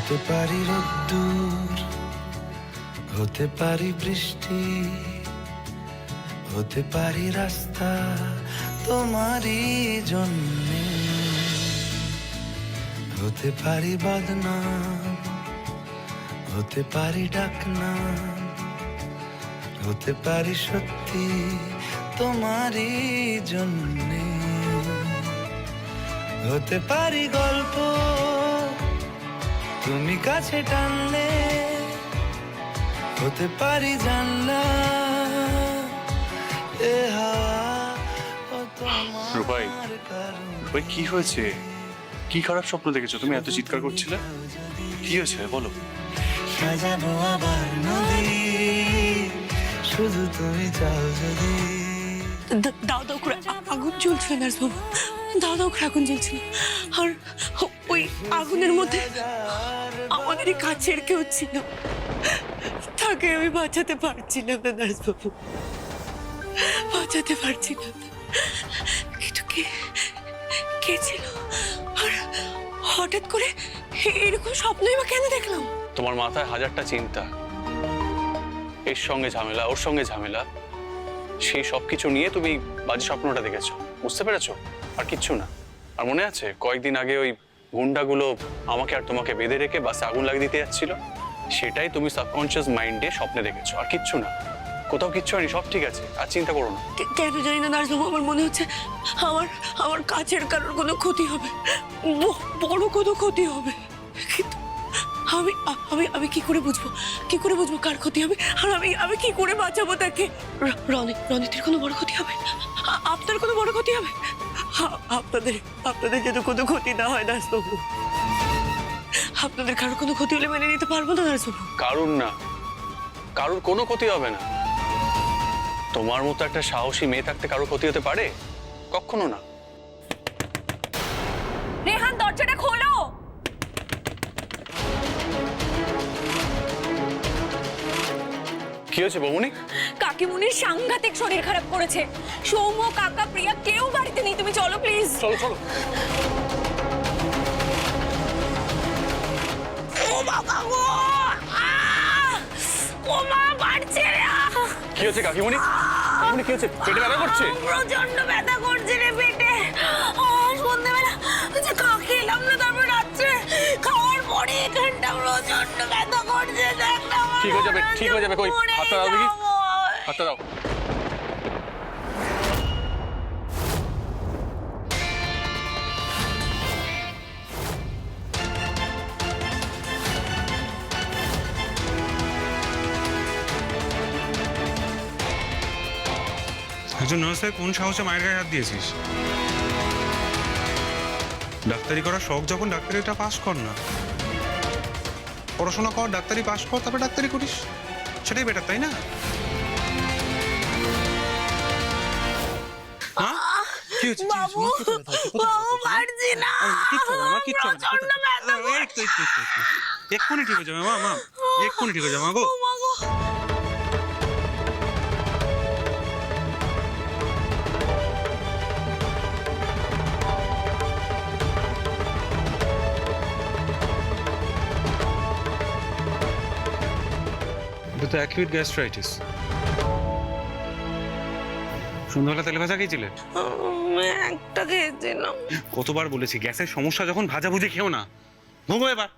হতে পারি রোদ্দুর, হতে পারি বৃষ্টি, হতে পারি রাস্তা তোমারই জন্যে, হতে পারি বদনাম, হতে পারি ডাকনাম, হতে পারি সত্যি তোমারই জন্যে, হতে পারি গল্প তুমি কাছে টানলে, হতে পারি জানলা এ হাওয়া ও তোমার রূপাই, রূপাই কি হয়েছে? কি খারাপ স্বপ্ন দেখেছো? তুমি এত চিৎকার করছিলে, কি হয়েছে বলো? সাজাবো আবার নদী, শুধু তুমি চাও যদি। দাও দাও করে আগুন জ্বলছিল নার্সবাবু, দাও দাও করে আগুন জ্বলছিল, আর ওই আগুনের মধ্যে আমাদেরই কাছের কেউ ছিল, তাকে আমি বাঁচাতে পারছিলাম না নার্সবাবু, বাঁচাতে পারছিলাম না। কিন্তু কে ছিল? আর হঠাৎ করে এরকম স্বপ্নই বা কেন দেখলাম? তোমার মাথায় হাজারটা চিন্তা, এর সঙ্গে ঝামেলা, ওর সঙ্গে ঝামেলা, সেই সবকিছু নিয়ে তুমি বাজে স্বপ্নটা দেখেছো, বুঝতে পেরেছো? আর কিচ্ছু না। আর মনে আছে কয়েকদিন আগে ওই গুন্ডাগুলো আমাকে আর তোমাকে বেঁধে রেখে বাসে আগুন লাগিয়ে দিতে যাচ্ছিল, সেটাই তুমি সাবকনশিয়াস মাইন্ডে স্বপ্নে দেখেছো, আর কিচ্ছু না। কোথাও কিচ্ছু হয়নি, সব ঠিক আছে, আর চিন্তা করো না। কেন জানি না নার্সবাবু, আমার মনে হচ্ছে আমার কাছের কারোর কোনো ক্ষতি হবে, বড় কোনো ক্ষতি হবে। কিন্তু আমি আমি আমি কি করে বুঝবো, কি করে বুঝবো কার ক্ষতি হবে? আর আমি কি করে বাঁচাবো তাকে? রনিতের কোনো বড় ক্ষতি হবে? আপনার কোনো বড় ক্ষতি হবে? আপনাদের যেন কোনো ক্ষতি না হয় নার্সবাবু, আপনাদের কারোর কোনো ক্ষতি হলে মেনে নিতে পারবো না নার্সবাবু। কারুর না, কারুর কোনো ক্ষতি হবে না। তোমার মতো একটা সাহসী মেয়ে থাকতে কারোর ক্ষতি হতে পারে? কখনো না। রেহান, দরজাটা খোলো। কি হয়েছে বৌমনি? কাকিমুনির সাংঘাতিক শরীর খারাপ করেছে, সৌম্য, কাকা, প্রিয়া কেউ বাড়িতে নেই, তুমি চলো প্লিজ। চলো চলো। ও বাবা গো, ও মা বাড়ছে রে। কি হয়েছে কাকিমণি? কাকিমণি কি হয়েছে? পেটে ব্যথা করছে? প্রচন্ড ব্যথা করছে রে পেটে। সন্ধ্যেবেলা যে খেলাম না, তারপর রাত্রে খাওয়ার পরে এখানটা প্রচন্ড ব্যথা করছে। ঠিক হয়ে যাবে, ঠিক হয়ে যাবে। কই হাতটা দাও দেখি, হাতটা দাও। একজন নার্স হয়ে কোন সাহসে মায়ের গায়ে হাত দিয়েছিস? ডাক্তারি করার শখ যখন, ডাক্তারিটা পাস কর না, পড়াশোনা কর, ডাক্তারি পাস কর, তারপরে ডাক্তারি করিস, সেটাই বেটার, তাই না? কি হচ্ছে? বাবু, বাবু পারছি না। এক্ষুনি ঠিক হয়ে যাবে মা, মা এক্ষুনি ঠিক হয়ে যাবে মা গো। এটা তো অ্যাকিউট গ্যাস্ট্রাইটিস। সন্ধ্যাবেলা তেলে ভাজা খেয়েছিলে? একটা খেয়েছিলাম। কতবার বলেছি গ্যাসের সমস্যা যখন ভাজাভুজি খেও না, ঘুমো এবার।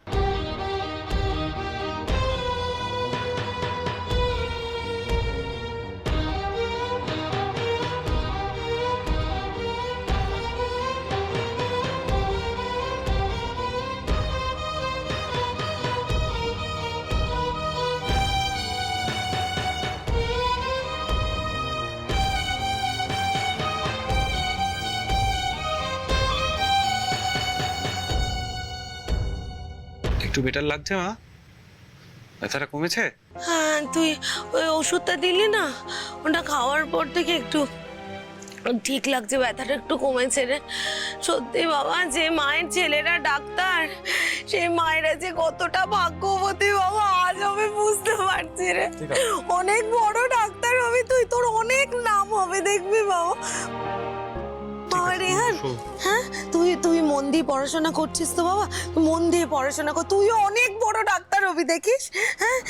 একটু বেটার লাগছে মা? ব্যথাটা কমেছে? হ্যাঁ, তুই ওই ওষুধটা দিলি না, ওটা খাওয়ার পর থেকে একটু ঠিক লাগছে, ব্যথাটা একটু কমেছে রে। সত্যি বাবা, যে মায়ের ছেলেরা ডাক্তার, সেই মায়েরা যে কতটা ভাগ্যবতী বাবা, আজ আমি বুঝতে পারছি রে। অনেক বড় ডাক্তার হবে তুই, তোর অনেক নাম হবে দেখবি বাবা। বাবা রেহান, হ্যাঁ তুই তুই মন দিয়ে পড়াশোনা করছিস তো বাবা, মন দিয়ে পড়াশোনা কর, তুইও অনেক বড় ডাক্তার হবি দেখিস। হ্যাঁ